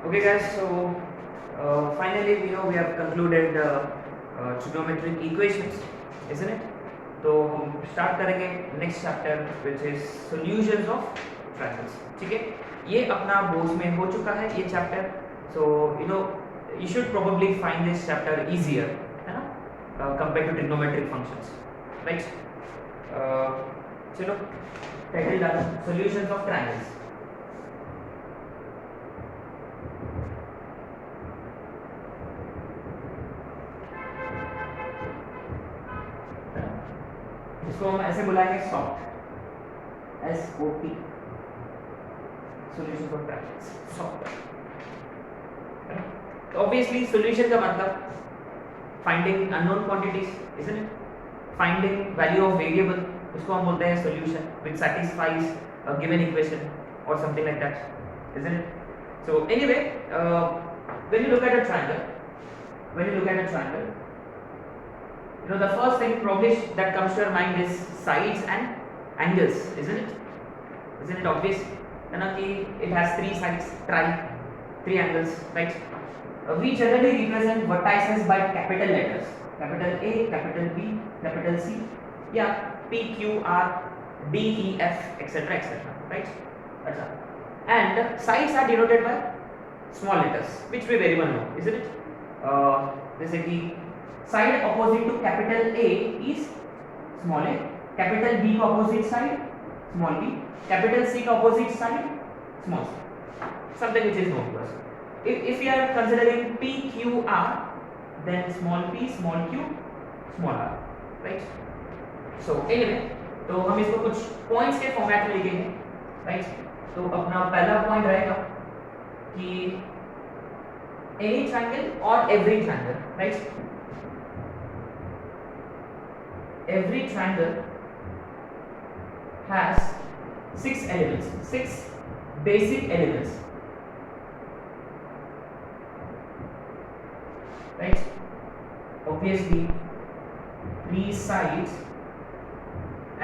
Okay, guys. So finally, we have concluded trigonometric equations, isn't it? तो हम start करेंगे next chapter which is solutions of triangles. ठीक है, ये अपना बोर्ड्स में हो चुका है ये chapter. So you should probably find this chapter easier, है ना, compare to trigonometric functions, right. चलो टाइटल डालो, सॉल्यूशंस ऑफ ट्रायंगल्स. इसको हम ऐसे बुलाएंगे soft, SOT, solution of triangles, soft. तो ऑब्वियसली सॉल्यूशन का मतलब finding unknown quantities, isn't it, finding value of variable, उसको हम बोलते हैं solution which satisfies a given equation और something like that, isn't it. So anyway, when you look at a triangle, the first thing probably that comes to your mind is sides and angles, isn't it obvious, है ना, कि it has three sides, three angles, right. We generally represent vertices by capital letters, capital A, capital B, capital C, या P, Q, R, D, E, F, etc., right. अच्छा, and sides are denoted by small letters which we very well know, isn't it. जैसे कि side opposite to capital A is small a, capital B का opposite side small b, capital C का opposite side small c, something which is known to us. If we are considering P, Q, R, then small p, small q, small r, right. So anyway, तो हम इसको कुछ points के format में लिखेंगे, right. तो अपना पहला पॉइंट रहेगा कि एनी ट्रायंगल और every triangle, right. Every triangle has six basic elements, right. Obviously three sides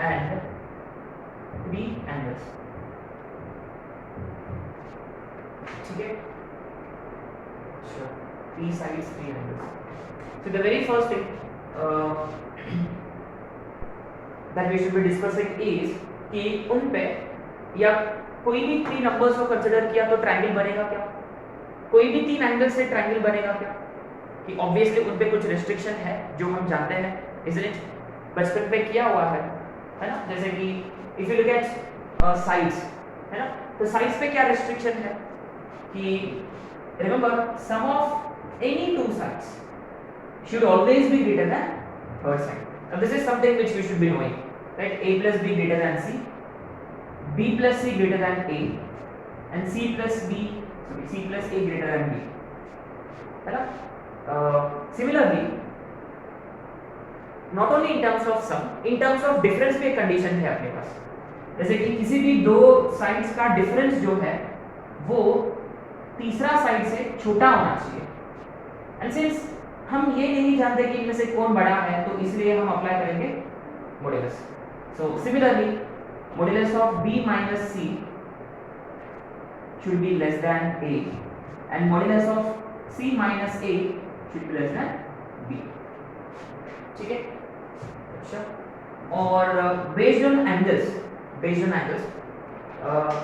and three angles, ठीक है. Sure, three sides, three angles. So the very first thing that we should be discussing is कि उन पे या कोई भी तीन numbers को कंसीडर किया तो ट्रायंगल बनेगा क्या, कोई भी तीन एंगल से ट्रायंगल बनेगा क्या, कि ऑब्वियसली उन पे कुछ रिस्ट्रिक्शन है जो हम जानते हैं, इसलिए बचपन पे किया हुआ है ना. जैसे कि if you look at sides, है ना, तो साइड्स पे क्या रिस्ट्रिक्शन है कि remember sum of any two sides should always be greater than third side. Now this is something which we should be knowing, right. A plus B greater than C, B plus C greater than A, and C plus A greater than B, है ना. Similarly, not only in terms of sum, in terms of difference भी एक condition है अपने पास. जैसे कि किसी भी दो साइड्स का डिफरेंस जो है वो तीसरा साइड से छोटा होना चाहिए. एंड सिंस हम ये नहीं जानते कि इनमें से कौन बड़ा है, तो इसलिए हम अप्लाई करेंगे modulus. So similarly modulus of b minus c should be less than a and modulus of c minus a should be less than b, ठीक है. अच्छा, और based on angles,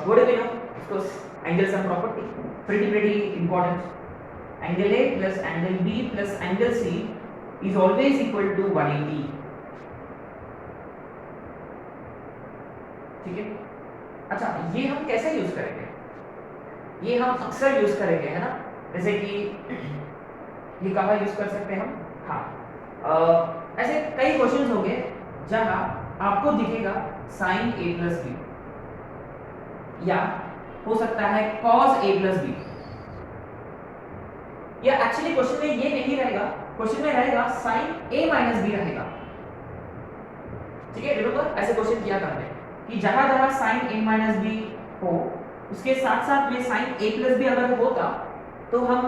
what do we know? Of course, angles are property, pretty important. Angle A plus angle B plus angle C is always equal to 180, ठीक है. अच्छा, ये हम कैसे यूज करेंगे, ये हम अक्सर यूज करेंगे, है ना. जैसे कि ये कहाँ यूज कर सकते हैं हम, हाँ, ऐसे कई क्वेश्चंस होंगे जहां आपको दिखेगा sin A plus B, या हो सकता है cos A plus B, या एक्चुअली क्वेश्चन में ये नहीं रहेगा, क्वेश्चन में रहेगा sin A minus B रहेगा, ठीक है. रिमेंबर ऐसे क्वेश्चन किया करते हैं कि जहां जहां sin A minus B हो उसके साथ साथ में sin A plus B अगर होता तो हम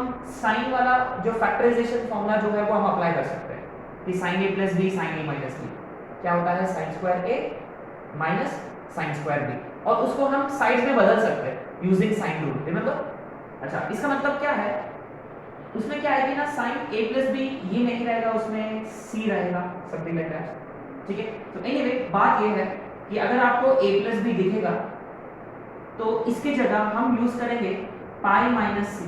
sin वाला जो फैक्टराइजेशन फॉर्मूला जो है वो हम अप्लाई कर सकते हैं कि sin A plus B sin A minus B क्या होता है, sin square A minus sin square B, और उसको हम साइड में बदल सकते हैं यूजिंग साइन रूल, रिमेंबर. अच्छा, इसका मतलब क्या है, उसमें क्या है कि ना साइन a प्लस बी ये नहीं रहेगा, उसमें c रहेगा, समथिंग लाइक दैट। ठीक है, तो एनीवे बात ये है कि अगर आपको a प्लस बी दिखेगा तो इसके जगह हम यूज करेंगे पाई माइनस सी।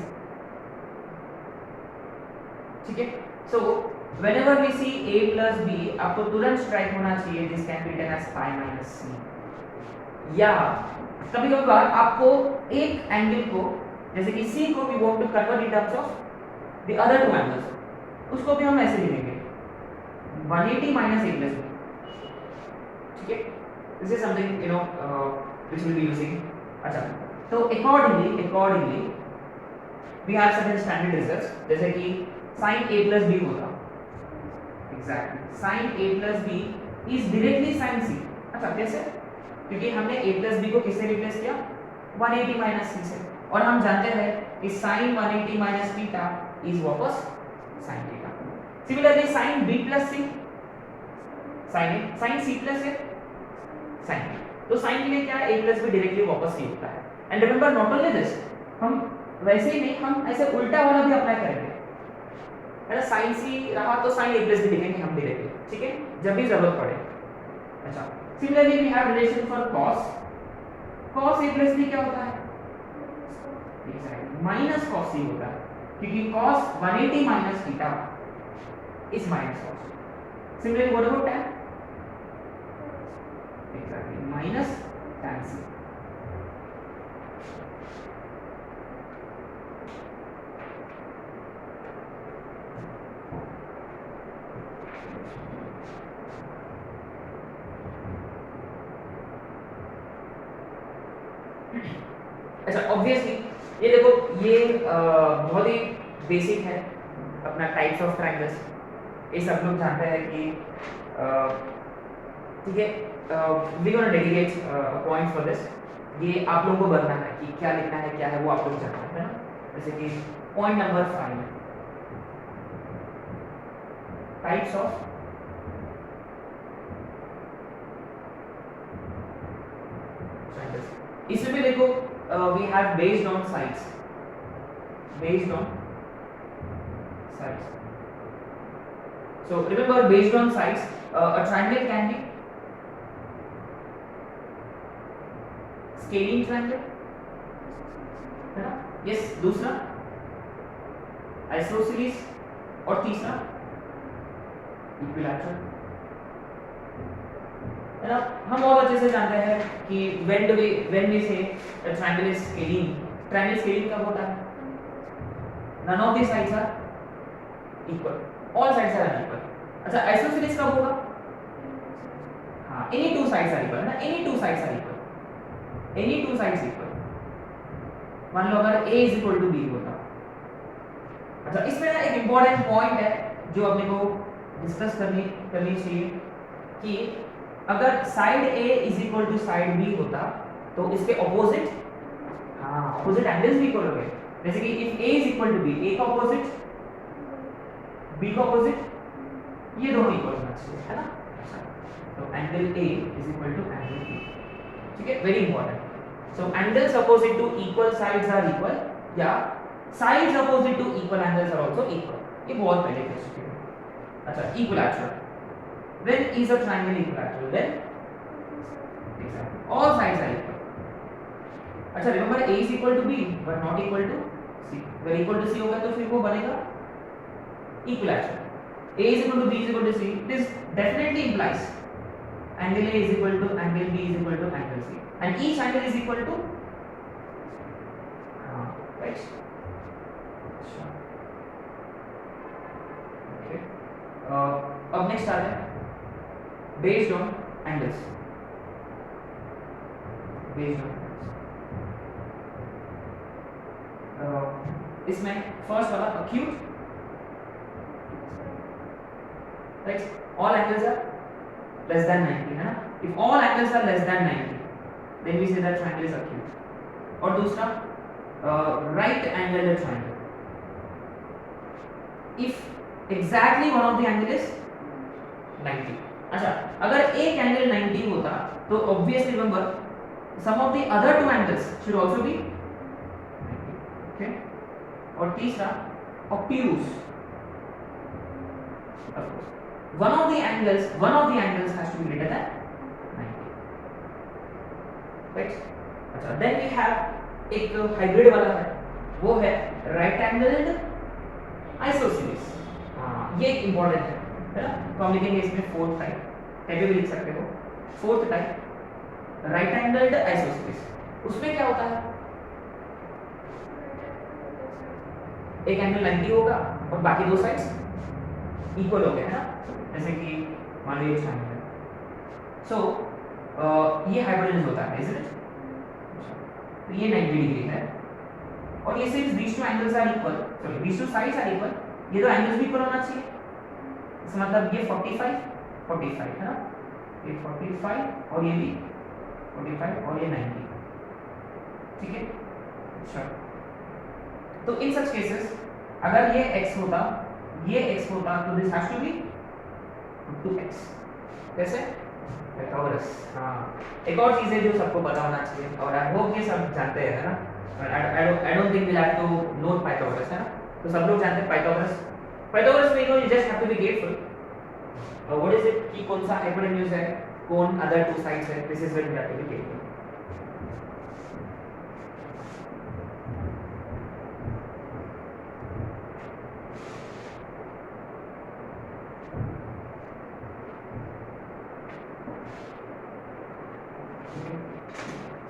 ठीक है, so whenever we see a plus B आपको तुरंत स्ट्राइक होना चाहिए this can be written as pi minus C. या कभी कभार आपको एक एंगल को, जैसे कि c को we want to convert in terms of the other two angles, उसको भी हम ऐसे लिखेंगे 180 माइनस a प्लस बी। ठीक है, this is something you know which will be using. अच्छा, तो accordingly we have certain standard results, जैसे कि sin a plus b होगा, exactly sin a plus b is directly sin c। अच्छा, कैसे? क्योंकि हमने a plus b को किससे रिप्लेस किया, 180 माइनस c से, और हम जानते हैं कि sin 180 माइनस थीटा इज वापस sin theta. Similarly sin b plus c, sin c plus a, sin b, तो sin के लिए क्या है, a plus b डायरेक्टली वापस c होता है। And remember not only this, हम वैसे ही नहीं, हम ऐसे उल्टा वाला भी अप्लाई करेंगे, है ना, sin c रहा तो sin a plus b लिखेंगे हम डायरेक्टली। ठीक है, जब भी जरूरत पड़े। अच्छा, similarly we have relation for cos a plus b क्या होता है, एग्जैक्टली माइनस cos c होता है, क्योंकि cos 180 minus theta is minus cos। Similarly what about tan, exactly minus tan c। अच्छा, ऑब्वियसली ये देखो, ये बहुत ही बेसिक है अपना टाइप्स ऑफ ट्रायंगल्स, ये सब लोग जानते हैं कि ठीक है, we gonna dedicate points for this. ये आप लोगों को बताना है कि क्या लिखना है, क्या है वो आप लोग जानते हैं ना। जैसे कि point number 5, types of triangles. इसमें भी देखो we have based on sides, so remember based on sides a triangle can be scaling triangle, है ना, yes, दूसरा isosceles, और तीसरा equilateral, है ना। हम बहुत अच्छे से जानते हैं कि when we say a triangle is scaling, triangle scaling कब होता है, none of the sides are equal, all sides are unequal। अच्छा, isosceles कब होगा, हाँ, any two sides are equal, है ना, any two sides are equal। मान लो अगर a is equal to b होता। अच्छा, इसमें ना एक important point है जो अपने को डिस्कस करनी चाहिए कि अगर side A is equal to side B होता तो इसके ऑपोजिट, हाँ, ऑपोजिट एंगल्स भी इक्वल हो गए। जैसे कि if A is equal to B, A का ऑपोजिट B का ऑपोजिट, ये दोनों इक्वल होना चाहिए, है ना। तो angle A is equal to angle B। ठीक है, very important. So angles opposite to equal sides are equal, या sides opposite to equal angles are also equal. ये बहुत पहले कह चुके हैं। अच्छा, equilateral, when is a triangle equilateral, when exactly all sides are equal। अच्छा, remember A is equal to B but not equal to C, अगर equal to C होगा तो फिर वो बनेगा equilateral। A is equal to B is equal to C, this definitely implies angle A is equal to angle B is equal to angle C, and each angle is equal to right, okay। अब next आ रहा है based on angles, इसमें first वाला acute, right, all angles are less than 90, है ना। if all angles are less than 90 then we say that triangle is acute। और दूसरा right angle triangle, if exactly one of the angle is 90। अच्छा, अगर एक angle 90 होता तो obviously remember sum of the other two angles should also be 90। Okay, और तीसरा obtuse. Of course, one of the angles has to be greater than 90. Right? अच्छा, then we have एक hybrid वाला है, वो है राइट एंगल्ड आइसोसेलेस. हाँ, ये एक इम्पोर्टेंट है ना. तो हम लिखेंगे इसमें फोर्थ टाइप, कैसे भी लिख सकते हो. Fourth type right angled isosceles. उसमें क्या होता है, एक एंगल 90 होगा और बाकी दो साइड्स इक्वल हो गए, है ना. जैसे कि मान लो ये ट्रायंगल. सो ये हाइपोटेन्यूज होता है, इजंट इट. तो ये 90 डिग्री है और ये सिर्फ these two angles are equal, sorry these two sides are equal. ये दो एंगल्स भी इक्वल होना चाहिए. इसका मतलब ये 45 है ना, ये 45 और ये भी 45 और ये 90. ठीक है. अच्छा, तो इन सच केसेस अगर ये x होता, ये x होता, तो this has to be 2x. कैसे? पाइथागोरस. हाँ, एक और चीज है जो सबको पता होना चाहिए और आई होप ये सब जानते हैं, है ना. I don't think we have to note Pythagoras, है ना. तो सब लोग जानते हैं पाइथागोरस. पाइथागोरस में you just have to be careful. What is it कि कौन सा हाइपोटेन्यूज है, कौन अदर टू साइड्स है. This is when we have to be careful.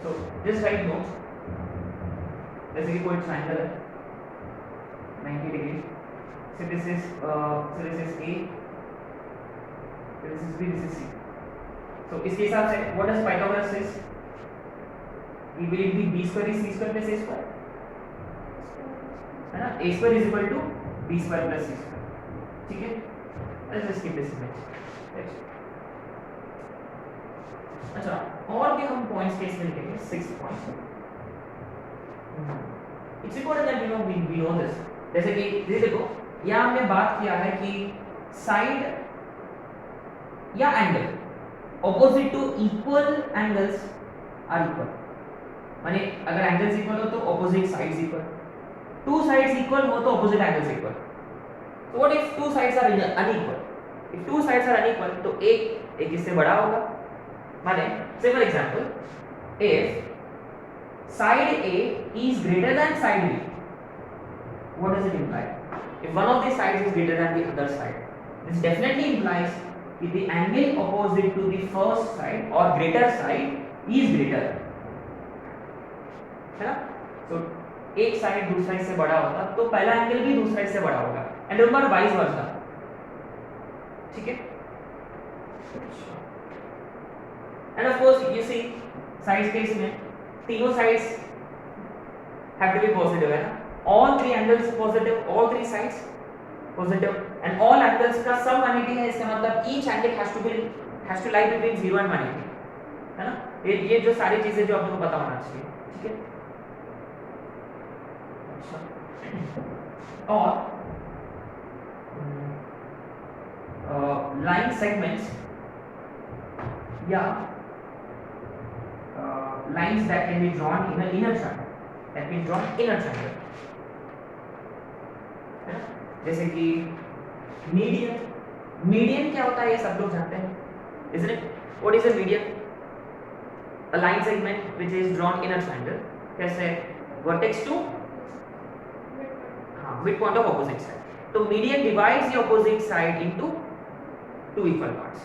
So just write notes. जैसे कि कोई ट्रायंगल है 90 degree. So this is A, this is B, this is C. So इसके हिसाब से what does Pythagoras says? Will it be B square is C square plus A square? है ना. A square is equal to B square plus C square. ठीक है. Let's just keep this image. Right. अच्छा, और भी हम points के इसमें लिखेंगे 6 points. It's important that we know this. जैसे कि ये देखो, यहाँ हमने बात किया है कि साइड या angle opposite to equal angles are equal. माने अगर एंगल्स इक्वल हो तो opposite sides equal, two sides equal हो तो ऑपोजिट एंगल्स इक्वल. तो what if two sides are unequal? If two sides are unequal तो एक इससे बड़ा होगा. माने say for example, if side A is greater than side B, what does it imply? If one of the sides is greater than the other side, this definitely implies that the angle opposite to the first side or greater side is greater, है ना. So एक side दूसरे से बड़ा होगा तो पहला angle भी दूसरे से बड़ा होगा. And remember vice versa. ठीक है. And of course you see sides case में तीनों sides have to be positive, है ना. all three angles positive, all three sides positive and all angles का sum 180 है. इसका मतलब each angle has to lie between 0 and 180, है ना. ये जो सारी चीजें जो आपको पता होना चाहिए. ठीक है. अच्छा, और line segments या lines that can be drawn in an inner triangle, है ना. जैसे कि मीडियन क्या होता है ये सब लोग जानते हैं, isn't it? What is a median? A line segment which is drawn in a triangle. कैसे? Vertex to midpoint of opposite side. तो median divides the opposite side into two equal parts.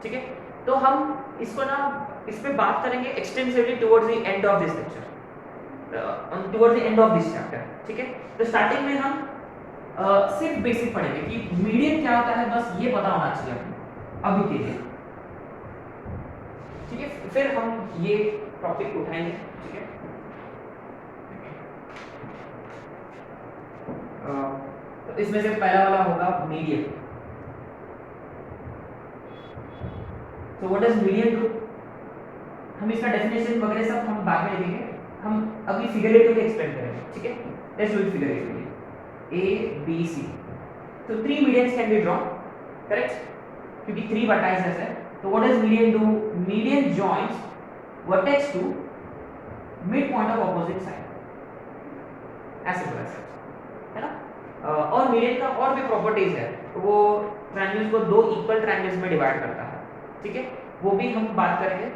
ठीक है. तो हम इसको ना इस पे बात करेंगे extensively towards the end of this lecture, towards the end of this chapter. ठीक है. तो स्टार्टिंग में हम सिर्फ बेसिक पढ़ेंगे कि मीडियन क्या होता है, बस ये पता होना चाहिए अभी के लिए. ठीक है. फिर हम ये टॉपिक उठाएंगे. ठीक है. तो इसमें से पहला वाला होगा median. So what does median do? हम इसका डेफिनेशन वगैरह सब हम बाद में लिखेंगे. हम अभी फिगरेटिवली एक्सप्लेन करेंगे. ठीक है. Let's do it figuratively. A B C. तो 3 medians can be drawn, correct? क्योंकि 3 vertices है. तो what does median do? Median joins vertex to midpoint of opposite side. As simple as है ना। और मीडियन का और भी प्रॉपर्टीज है, वो ट्रायंगल्स को दो इक्वल ट्रायंगल्स में डिवाइड करता है, ठीक है, वो भी हम बात करेंगे,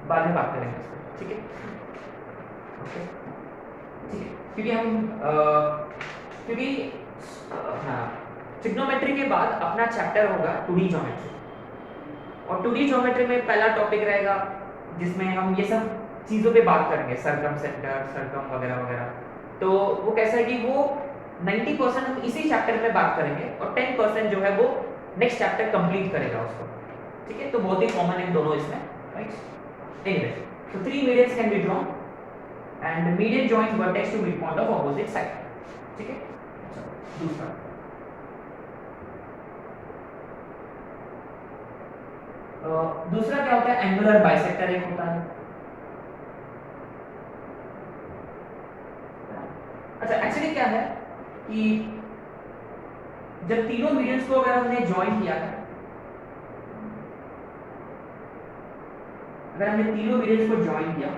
बाद में बात करेंगे इस पर, ठीक है। ओके ठीक है, क्योंकि हम क्योंकि हाँ ट्रिग्नोमेट्री के बाद अपना चैप्टर होगा 2D ज्योमेट्री, और 2D ज्योमेट्री में पहला टॉपिक रहेगा जिसमें हम ये सब चीज़ों पे बात करेंगे, सरकम सेंटर, सरकम वगैरह वगैरह। तो वो कैसा है कि वो 90% हम इसी चैप्टर में बात करेंगे और 10% जो है वो नेक्स्ट चैप्टर कंप्लीट करेगा उसको, ठीक है। तो बहुत ही कॉमन है दोनों इसमें, right. Anyway, so 3 medians can be drawn and median joins vertex to midpoint of opposite side, ठीक है। अच्छा, दूसरा दूसरा क्या होता है, एंगुलर बाइसेक्टर एक होता है। अच्छा, एक्चुअली क्या है कि जब तीनों मीडियंस को अगर हमने ज्वाइन किया है, अगर हमने तीनों मीडियंस को ज्वाइन किया,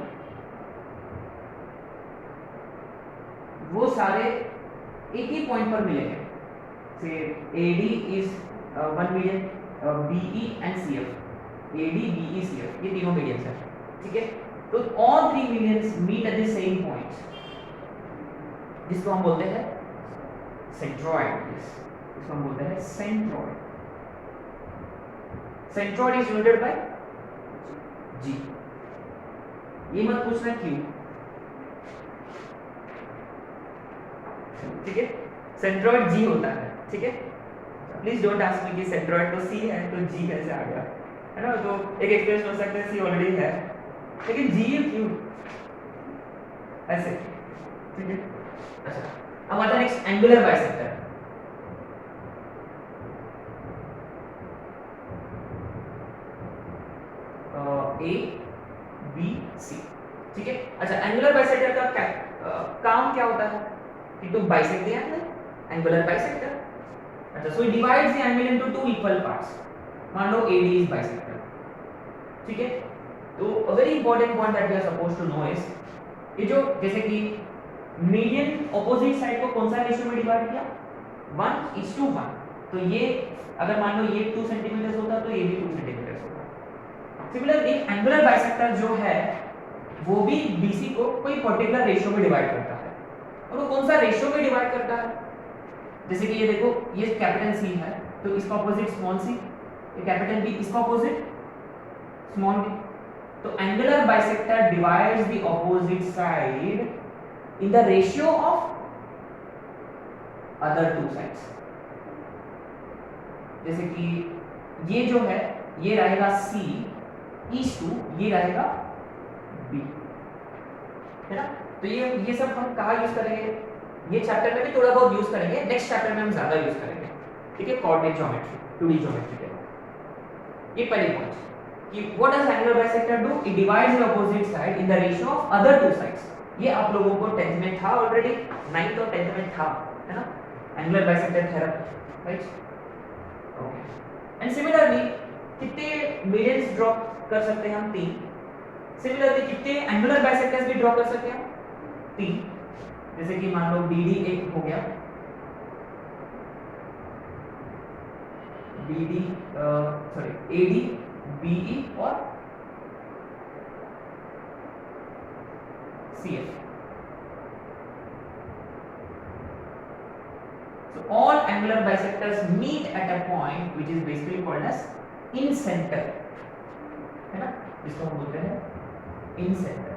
वो सारे एक ही पॉइंट पर मिलेंगे। से AD is one median, BE and CF, AD BE CF ये तीनों मीडियंस हैं, ठीक है। तो all three medians meet at the same point, जिसको हम बोलते हैं सेंट्रॉइड, इसको हम बोलते हैं centroid. Centroid is denoted by G। ये मत पूछना क्यों, ठीक है, सेंट्रॉइड G होता है, ठीक है। प्लीज डोंट आस्क मी कि सेंट्रॉइड तो C है तो G कैसे आ गया, है ना। तो एक एक्सप्रेशन हो सकता है C ऑलरेडी है, लेकिन G क्यों ऐसे, ठीक है। अच्छा, अब आता है next angular bisector. A B C, ठीक है। अच्छा, एंगुलर बाइसेक्टर का क्या काम क्या होता है कि to bisect the angle, angular bisector. अच्छा, so it divides the angle into two equal parts. मान लो AD इज बाइसेक्टर, ठीक है। तो a very important point that we are supposed to know is, ये जो जैसे कि मीडियन ऑपोजिट साइड को कौन सा रेशियो में डिवाइड किया, 1:1। तो ये अगर मान लो ये 2 सेंटीमीटर होता तो ये भी 2 सेंटीमीटर होता। सिमिलरली एंगुलर बाइसेक्टर जो है वो भी BC को कोई पर्टिकुलर रेशियो में डिवाइड करता है, और वो कौन सा रेशियो में डिवाइड करता है, जैसे कि ये देखो, ये कैपिटल C है तो इसका ऑपोजिट स्मॉल c, ये कैपिटल B इसका ऑपोजिट स्मॉल b। तो angular bisector divides the opposite side in the ratio of other two sides। जैसे कि ये जो है ये रहेगा C is to ये रहेगा B, है ना। तो ये सब हम कहाँ यूज करेंगे, ये चैप्टर में भी थोड़ा बहुत यूज करेंगे, नेक्स्ट चैप्टर में हम ज्यादा यूज करेंगे, ठीक है। कोऑर्डिनेट ज्योमेट्री, 2D ज्योमेट्री के ये पहले पॉइंट कि what does angular bisector do, it divides the opposite side in the ratio of other two sides. ये आप लोगों को 10th में था ऑलरेडी, 9th और 10th में था, है ना, angular bisector theorem, right. Okay, and similarly कितने मीडियंस ड्रॉ कर सकते हैं हम, 3। सिमिलरली कितने एंगुलर बाइसेक्टर्स भी ड्रॉ कर सकते हैं, 3। जैसे कि मान लो BD एक हो गया, BD सॉरी AD BE और CF। So all angular bisectors meet at a point which is basically called as in center, है ना, जिसको हम बोलते हैं in center,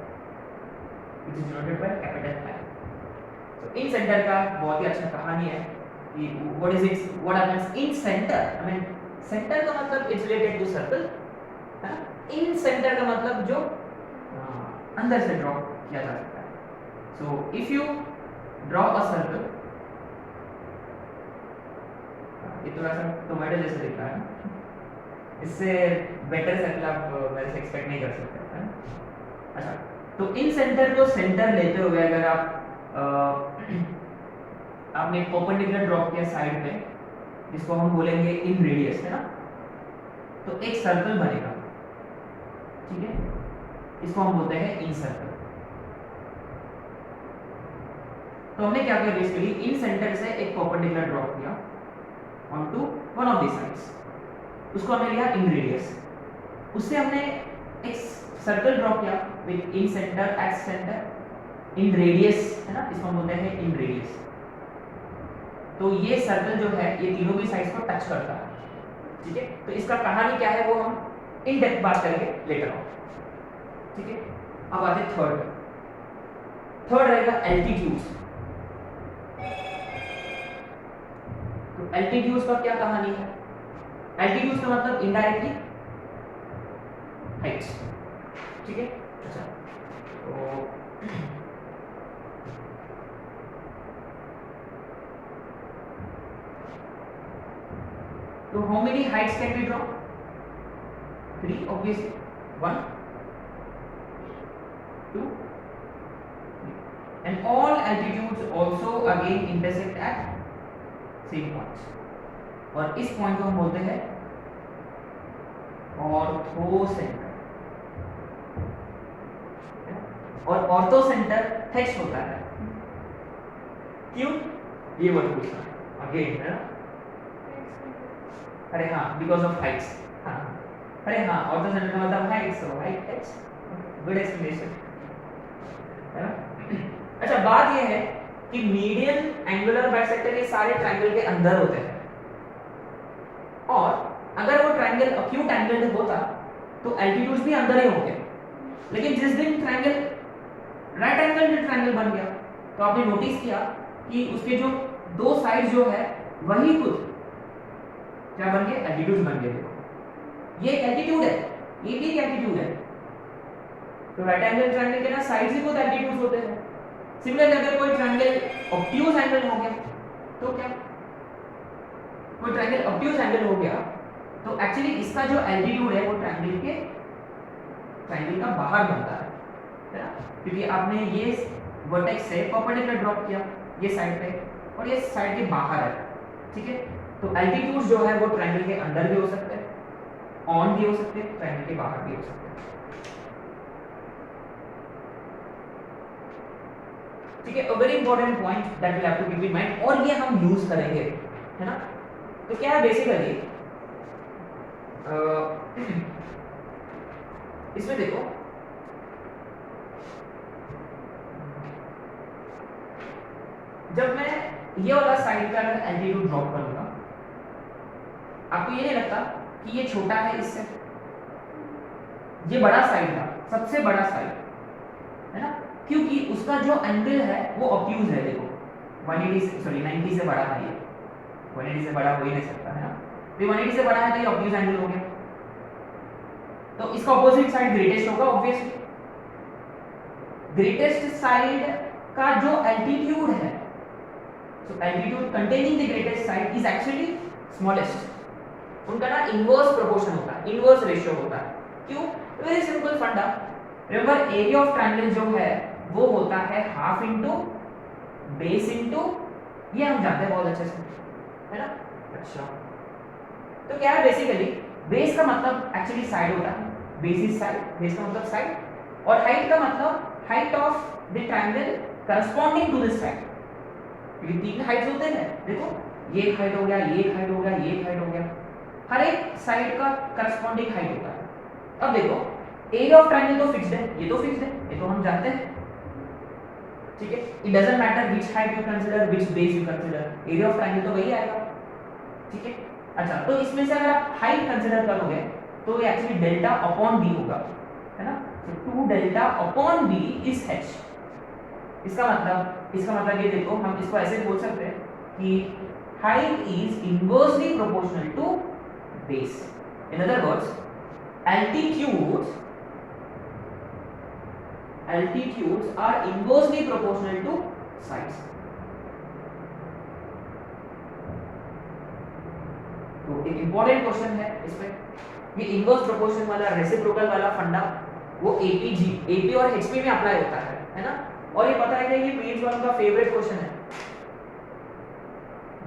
which is denoted by capital I। So in center का बहुत ही अच्छा कहानी है कि what is it, what happens in center, I mean center का मतलब it's related to circle, है ना। in center का मतलब जो अंदर से ड्रॉ किया जा सकता है। So if you draw a circle, ये थोड़ा सा टोमेटो जैसे दिख रहा है, इससे बेटर सर्कल आप मेरे से एक्सपेक्ट नहीं कर सकते, है ना। अच्छा, तो इन सेंटर को सेंटर लेते हुए अगर आप आपने एक परपेंडिकुलर ड्रॉ किया साइड में, जिसको हम बोलेंगे इन रेडियस, है ना, तो एक सर्कल बनेगा, ठीक है। इसको हम बोलते हैं इन सर्कल। तो हमने क्या किया बेसिकली, इन सेंटर से एक परपेंडिकुलर ड्रॉ किया on to one of the sides, उसको हमने लिया इन रेडियस। उससे हमने एक सर्कल ड्रॉ किया with incentre at centre inradius, है ना, इसको हम बोलते हैं इन रेडियस। तो ये सर्कल जो है ये तीनों भी साइड्स को टच करता है, ठीक है। तो इसका कहानी क्या है वो हम इन डेप्थ बात करेंगे लेटर ऑन, ठीक है। अब आते थर्ड रहेगा एल्टीट्यूड्स। तो एल्टीट्यूड्स का क्या कहानी है? एल्टीट्यूड्स का मतलब इनडायरेक्टली हाइट्स, ठीक है। अच्छा, तो how many heights can be drawn? 3 obviously. 1, 2, 3. And all altitudes also again intersect at same points. और इस पॉइंट को हम बोलते हैं ऑर्थो सेंटर। और ऑर्थो सेंटर H होता है, क्यों ये मत पूछना अगेन, है ना। अरे हाँ, बिकॉज ऑफ हाइट्स। हाँ, अरे हाँ, ऑर्थो सेंटर का मतलब हाइट्स, तो हाइट H, गुड एक्सप्लेनेशन, है ना। अच्छा, बात ये है कि मीडियन, एंगुलर, बाइसेक्टर ये सारे ट्रायंगल के अंदर होते हैं, और अगर वो ट्रायंगल अक्यूट एंगल होता तो एल्टीट्यूड्स भी अंदर ही होंगे। लेकिन जिस दिन ट्रायंगल राइट एंगल ट्रायंगल बन गया तो आपने नोटिस किया कि उसके जो दो साइड जो है वही कुछ क्या बन गए, एल्टीट्यूड्स बन गए। देखो ये एक एल्टीट्यूड है, ये भी एक एल्टीट्यूड है। तो राइट एंगल ट्रायंगल के ना साइड्स ही कुछ एल्टीट्यूड्स होते हैं। सिमिलरली अगर कोई ट्रायंगल ऑब्ट्यूज एंगल हो गया तो क्या, कोई ट्रायंगल ऑब्ट्यूज एंगल हो गया तो एक्चुअली इसका जो एल्टीट्यूड है वो ट्रायंगल का बाहर बनता है ना, क्योंकि आपने ये वर्टेक्स से परपेंडिकुलर ड्रॉप किया ये साइड पे और ये साइड के बाहर है, ठीक है। तो एल्टीट्यूड जो है वो ट्रायंगल के अंदर भी हो सकते हैं, ऑन भी हो सकते हैं, ट्रायंगल के बाहर भी हो सकते हैं, ठीक है। A very important point that we have to keep in mind, और ये हम यूज करेंगे, है ना। तो क्या है बेसिकली इसमें देखो जब मैं ये वाला साइड का एल्टीट्यूड ड्रॉप करूंगा, आपको ये नहीं लगता कि ये छोटा है इससे, ये बड़ा साइड था, सबसे बड़ा साइड, है ना, क्योंकि उसका जो एंगल है वो ऑब्ट्यूज है। देखो 90 से बड़ा है, ये 180 से बड़ा हो ही नहीं सकता, है ना। तो 180 से बड़ा है तो ये ऑब्ट्यूज एंगल हो गया, तो इसका ऑपोजिट साइड ग्रेटेस्ट होगा ऑब्वियसली। ग्रेटेस्ट साइड का जो एल्टीट्यूड है, so altitude containing the greatest side is actually smallest, उनका ना इनवर्स प्रोपोर्शन होता है, इनवर्स रेशियो होता है। क्यों? वेरी सिंपल फंडा, रिमेंबर एरिया ऑफ ट्रायंगल जो है वो होता है हाफ इनटू बेस इनटू, ये हम जानते हैं बहुत अच्छे से, है ना। अच्छा, तो क्या है बेसिकली बेस का मतलब एक्चुअली साइड होता है, बेस इज साइड, बेस का मतलब साइड, और हाइट का मतलब height of the triangle corresponding to this side. क्योंकि तीन हाइट्स होते हैं, देखो ये एक हाइट हो गया, ये एक हाइट हो गया, ये एक हाइट हो गया, हर एक साइड का करस्पॉन्डिंग हाइट होता है। अब देखो एरिया ऑफ ट्रायंगल तो फिक्स्ड है, ये तो फिक्स्ड है, ये तो हम जानते हैं, ठीक है। It doesn't matter which height you consider, which base you consider, area of triangle तो वही आएगा, ठीक है। अच्छा, तो इसमें से अगर आप हाइट कंसीडर करोगे तो ये एक्चुअली डेल्टा अपॉन बी होगा, है ना। तो 2 delta upon b is h। इसका मतलब ये देखो, हम इसको ऐसे बोल सकते हैं कि height is inversely proportional to base. In other words altitudes are inversely proportional to sides। तो एक इंपॉर्टेंट क्वेश्चन है इसमें, ये इनवर्स प्रोपोर्शन वाला रेसिप्रोकल वाला फंडा वो एपी और एचपी में अप्लाई होता है ना। और ये पता है कि ये प्रीवियस वन का फेवरेट क्वेश्चन है,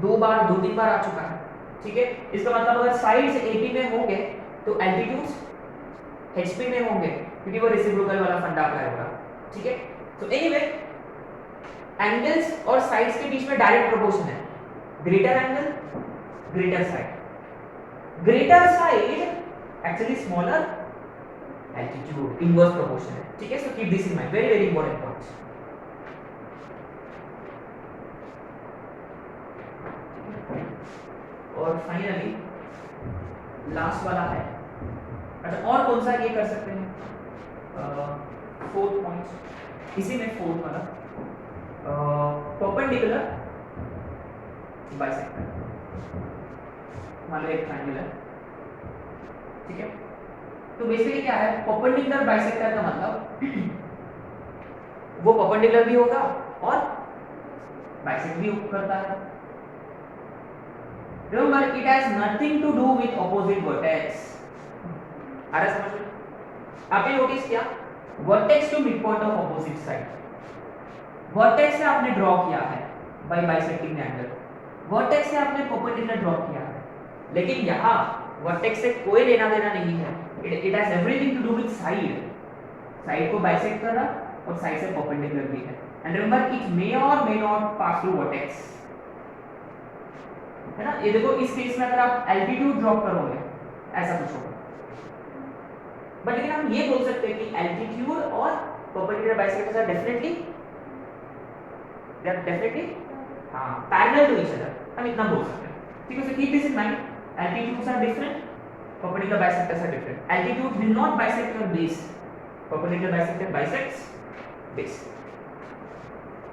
2-3 बार आ चुका है, ठीक है। इसका मतलब अगर साइड्स एपी में होंगे तो एल्टीट्यूड्स एचपी में होंगे, क्योंकि वो रेसिप्रोकल वाला फंडा अप्लाई होगा, ठीक है। सो एनीवे एंगल्स और साइड्स के बीच में डायरेक्ट प्रोपोर्शन है, greater angle greater side, greater side actually smaller altitude, inverse proportion है, ठीक है। So keep this in mind, very very important points. और फाइनली लास्ट वाला है, अच्छा और कौन सा ये कर सकते हैं, फोर्थ पॉइंट इसी में फोर्थ वाला, परपेंडिकुलर बाइसेक्टर। मान लो एक ट्रायंगल है, ठीक है। तो बेसिकली क्या है परपेंडिकुलर बाइसेक्टर का मतलब वो परपेंडिकुलर भी होगा और बाइसेक्ट भी करता है। Remember, it has nothing to do with opposite vertex. आ रहा समझ में? आपने नोटिस किया vertex to midpoint of opposite side, vertex से आपने ड्रॉ किया है बाय बाइसेक्टिंग एंगल, वर्टेक्स से आपने परपेंडिकुलर ड्रॉ किया है, लेकिन यहाँ वर्टेक्स से कोई लेना देना नहीं है, it has everything to do with side, side को बाइसेक्ट कर रहा और साइड से परपेंडिकुलर भी है। एंड रिमेंबर इट मे और may not pass through vertex, है ना। ये देखो इस केस में अगर आप एल्टीट्यूड ड्रॉप करोगे ऐसा कुछ होगा, बट लेकिन हम ये बोल सकते हैं कि एल्टीट्यूड और परपेंडिकुलर बाइसेक्टर्स आर डेफिनेटली हां पैरेलल टू ईच अदर, हम इतना बोल सकते हैं, ठीक है। So keep this in mind, altitudes are different, perpendicular bisectors are different, altitude will not bisect your base, perpendicular bisector bisects base.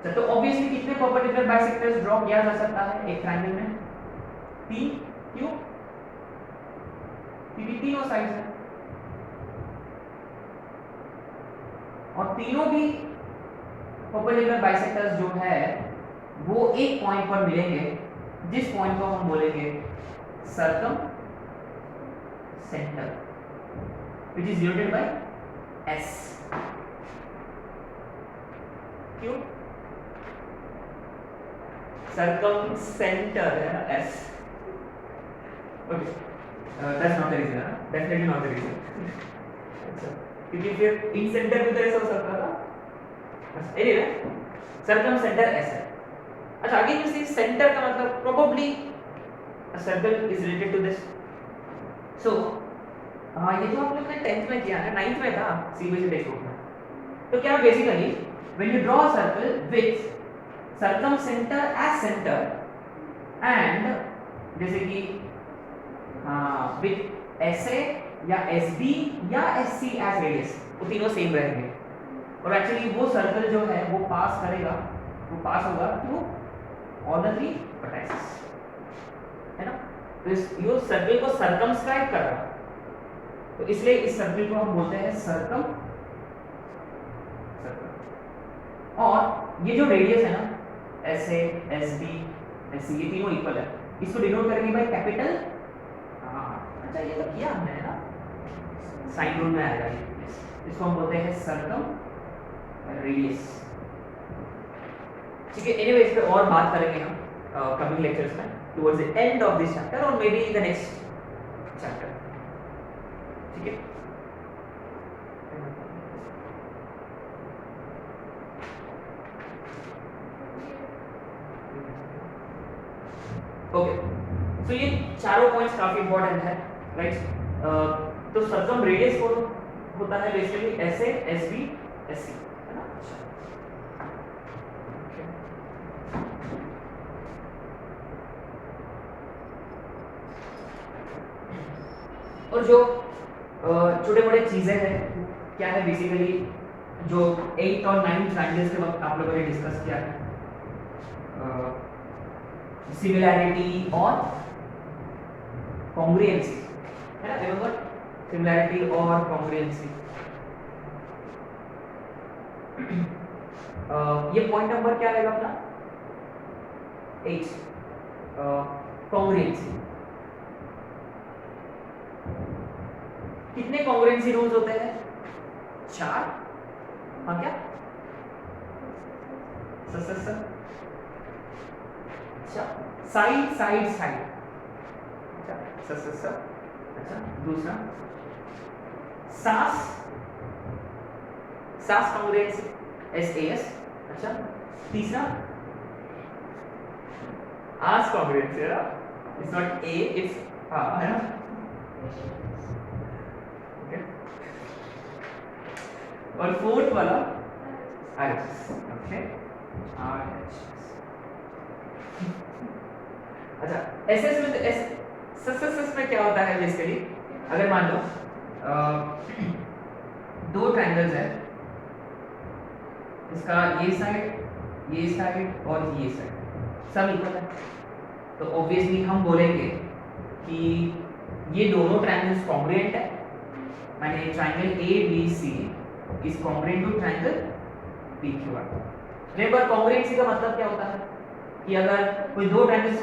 तो ऑब्वियसली कितने परपेंडिकुलर बाइसेक्टर्स ड्रॉ किया जा सकता है एक ट्रायंगल में, 3, क्यों? क्योंकि तीनों साइड है और तीनों भी परपेंडिकुलर बाइसेक्टर्स जो है वो एक पॉइंट पर मिलेंगे, जिस पॉइंट को हम बोलेंगे circumcentre, which is denoted by S. क्यों? सर्कम सेंटर है ना S, okay, that's not the reason, definitely not the reason, अच्छा क्योंकि फिर इन सेंटर भी तो ऐसा हो सकता था। एनीवे सर्कम सेंटर एस है। अच्छा अगेन यू सी सेंटर का मतलब probably a circle is related to this. So ये तो आप लोग ने 10th में किया है, 9th में था सीबीएसई टेक्स्ट बुक में। तो क्या basically when you draw a circle with circumcentre as centre and जैसे कि विथ एसए या एसबी या एससी एज रेडियस, वो तीनों सेम रहेंगे और एक्चुअली वो सर्कल जो है वो पास करेगा, वो पास होगा थ्रू ऑल द 3 वर्टाइसेस, है ना। तो इस यो सर्कल को सर्कमस्क्राइब कर रहा, तो इसलिए इस सर्कल को हम बोलते हैं सर्कम सर्कल। और ये जो रेडियस है ना एसए एसबी एससी ये तीनों इक्वल है, इसको डिनोट करेंगे बाय कैपिटल, अच्छा ये तो किया हमने है ना, साइन रूल में आएगा ये, इसको हम बोलते हैं सर्कम रेडियस, ठीक है। एनीवे इस पे और बात करेंगे हम कमिंग लेक्चर्स में towards the end of this chapter और maybe in the next chapter, ठीक है। ओके सो ये चारों पॉइंट्स काफी इंपॉर्टेंट है, राइट। तो सर्कम रेडियस को होता है बेसिकली एसए एसबी एससी, है ना। और जो छोटे मोटे चीजें हैं क्या है बेसिकली जो 8th और 9th ट्रायंगल्स के वक्त आप लोगों ने डिस्कस किया है, सिमिलैरिटी और कॉन्ग्रुएंसी, है ना। रिमेंबर सिमिलैरिटी और कॉन्ग्रुएंसी, ये पॉइंट नंबर क्या रहेगा अपना 8, कॉन्ग्रुएंसी। कितने कॉन्ग्रुएंसी रूल्स होते हैं? 4, हाँ क्या सर अच्छा साइड साइड साइड, अच्छा सर अच्छा दूसरा सास SAS congruence SAS. अच्छा, तीसरा Ars congruence है ना, it's not A, it's है ना, okay. और फोर्थ वाला RHS, okay, RHS. अच्छा, SS में SSS में क्या होता है बेसिकली, अगर मान लो दो ट्रायंगल्स है, इसका ये साइड और ये साइड सब इक्वल है, तो ऑब्वियसली हम बोलेंगे कि ये दोनों ट्रायंगल्स कॉन्ग्रुएंट है, माने triangle ABC is congruent to triangle PQR. Remember congruency का मतलब क्या होता है कि अगर कोई दो ट्रायंगल्स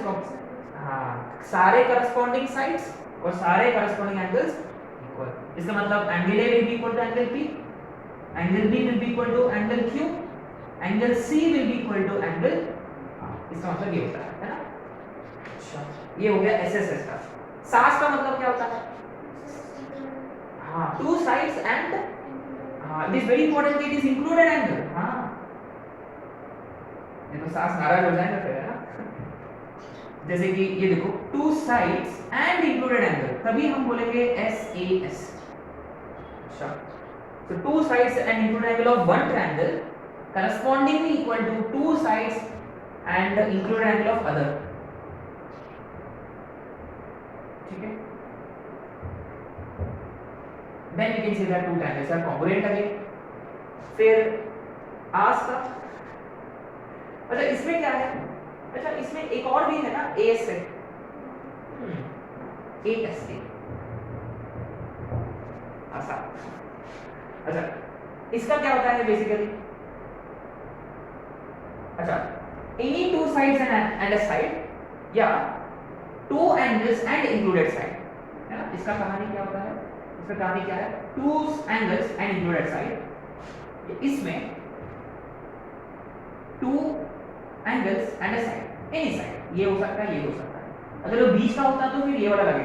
सारे करस्पॉन्डिंग साइड्स और सारे करस्पॉन्डिंग एंगल्स इक्वल, इसका मतलब angle A will be equal to angle P, angle B will be equal to angle Q, angle C will be equal to angle, इसका मतलब ये होता है ना. अच्छा, ये हो गया SSS का. SAS का मतलब क्या होता है, to sides and it is very important, it is included angle. ये तो SAS नाराज हो जाएगा फिर, है ना. जैसे कि ये देखो, to sides and included angle, तभी हम बोलेंगे SAS. अच्छा, so two sides and included angle of one triangle correspondingly equal to two sides and included angle of other. ठीक है, then we can say that two triangles are congruent again. फिर AS का, अच्छा इसमें क्या है, अच्छा इसमें एक और भी है ना, AS से AS आसान. अच्छा, इसका क्या होता है बेसिकली, अच्छा any two sides and a side या two angles and included side, है ना. इसका कहानी क्या होता है, इसका कहानी क्या है, two angles and included side, इसमें two angles and a side, any side, ये हो सकता है, ये हो सकता है. अगर वो बीच का होता तो फिर ये वाला लगेगा.